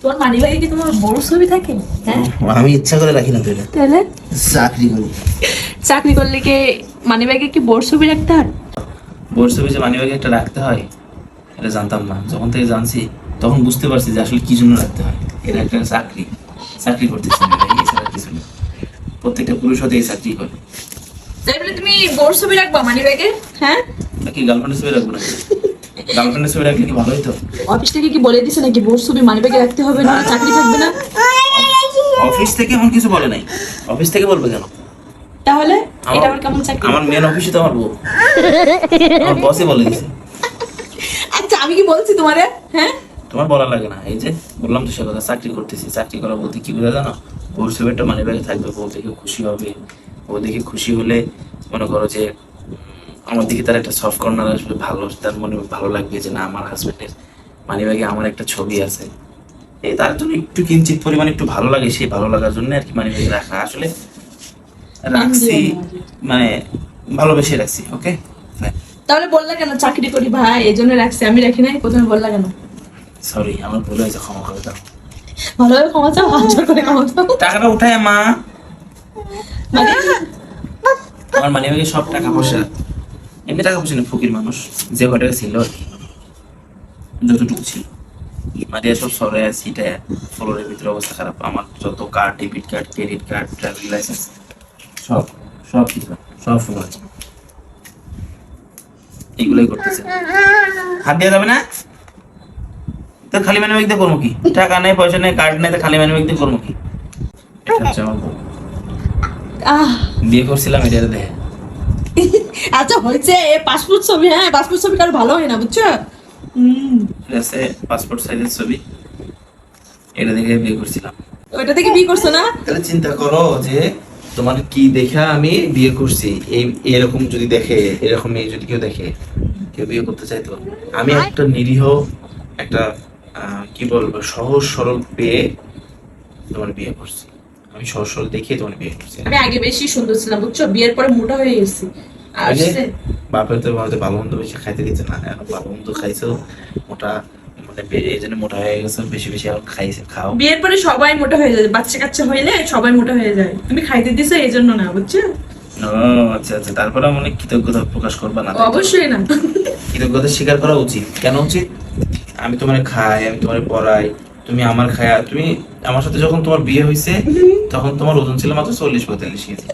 তোমার মানি ব্যাগে কি তোমার বড় ছবি থাকে? হ্যাঁ, আমি ইচ্ছা করে রাখি না তো এটা, তাহলে চাকরি করি। চাকরি করলে কি মানি ব্যাগে কি বড় ছবি রাখতে হয়? বোর্ড ছবি যে মানিব্যাগে একটা রাখতে হয় এটা জানতাম না। যখন থেকে জানছি তখন বুঝতে পারছি যে আসলে কি জন্য রাখতে হয়। এটা একটা চাকরি, চাকরি করতেছি আমি, এছাড়া কিছু না। প্রত্যেকটা পুরুষ হতে এই চাকরি করে। তাই বলে তুমি বড় ছবি রাখবা মানি ব্যাগে? হ্যাঁ, নাকি গার্লফ্রেন্ডের ছবি রাখবো নাকি? গার্লফ্রেন্ডের ছবি রাখলে কি ভালো হতো? অফিস থেকে কি বলে দিছে নাকি বড় ছবি মানি ব্যাগে রাখতে হবে, না চাকরি থাকবে না? অফিস থেকে এমন কিছু বলে নাই। অফিস থেকে বলবে কেন? তাহলে এটা আবার কেমন চাকরি? আমার মেন অফিসে তো আমার বউ, আমার বসই বলে দিছে। আচ্ছা আমি কি বলছি তোমারে? হ্যাঁ, তোমার বলা লাগে না। এই যে বললাম তো সে কথা, চাকরি করতেছি। চাকরি করা বলতে কি বোঝা জানো? বউর ছবিটা মানি ব্যাগে থাকবে, বউ দেখে খুশি হবে। বউ দেখে খুশি হলে মনে করো যে আমার দিকে তার একটা সফট কর্নার আসবে, ভালো, তার মনে ভালো লাগবে যে না আমার হাজবেন্ডের মানি ব্যাগে আমার একটা ছবি আছে। এই তার জন্য একটু কিঞ্চিত পরিমাণ একটু ভালো লাগে, সেই ভালো লাগার জন্য আর কি মানি ব্যাগে রাখা। আসলে রাখছি মানে ভালোবেসে রাখছি। ওকে, তাহলে বললা কেন চাকরি করি ভাই এই জন্য রাখছি, আমি রাখি নাই? প্রথমে বললা কেন? সরি, আমার ভুল হয়েছে, ক্ষমা করে দাও। ভালোভাবে ক্ষমা চাও, হাত জোড় করে ক্ষমা চাও। টাকাটা উঠায় মা, মানে আমার মানি ব্যাগে সব টাকা পয়সা, এমনি টাকা পয়সা না, ফকির মানুষ, যে কয় টাকা ছিল আর কি, যতটুকু ছিল মানে সব সরে সিটে ফ্লোরের ভিতরে অবস্থা খারাপ। আমার যত card, debit card, credit card, driving licence সব সব কিছু সব ফুল আছে। এইগুলোই করতেছে। হাত দেওয়া যাবে না তো, খালি মানি ব্যাগ দিয়ে করবো কি? টাকা নেই, পয়সা নেই, কার্ড নেই, তো খালি মানি ব্যাগ দিয়ে করবো কি? এটা হচ্ছে আমার বউ। আহ বিয়ে করছিলাম এটা দেখে। আচ্ছা হয়েছে, পাসপোর্ট ছবি, হ্যাঁ পাসপোর্ট ছবি কারো ভালো হয় না বুঝছো? এটা আছে পাসপোর্ট সাইজের ছবি, এটা দেখে বিয়ে করছিলাম। ওইটা থেকে বিয়ে করছো না? তাহলে চিন্তা করো যে তোমার কি দেখা আমি বিয়ে করছি। এই এরকম যদি দেখে, এরকম মেয়ে যদি কেউ দেখে, কেউ বিয়ে করতে চাইতো? আমি একটা নিরীহ, একটা কি বলবো, সহজ সরল পেয়ে তোমার বিয়ে করছি। আমি সহজ সরল দেখে তোমার বিয়ে করছি। আমি আগে বেশি সুন্দর ছিলাম বুঝছো, বিয়ের পরে মোটা হয়ে গেছি। ওই যে আসছে বাপের তো বলতে ভালো মন্দ বেশি খাইতে দিতে না, এখন ভালো মন্দ খাইছো, মোটা মানে এই জন্য মোটা হয়ে গেছো, বেশি বেশি এখন খাইছে, খাও। বিয়ের পরে সবাই মোটা হয়ে যায়, বাচ্চা কাচ্চা হইলে সবাই মোটা হয়ে যায়। তুমি খাইতে দিছো এই জন্য না বুঝছো? ও আচ্ছা আচ্ছা, তারপরে মনে কৃতজ্ঞতা প্রকাশ করবা না? অবশ্যই না। কৃতজ্ঞতা স্বীকার করা উচিত। কেন উচিত? আমি তোমার খাই, আমি তোমার পড়াই, তুমি আমার খায়া, তুমি আমার সাথে যখন তোমার বিয়ে হয়েছে তখন তোমার ওজন ছিল মাত্র 40-45 কেজি।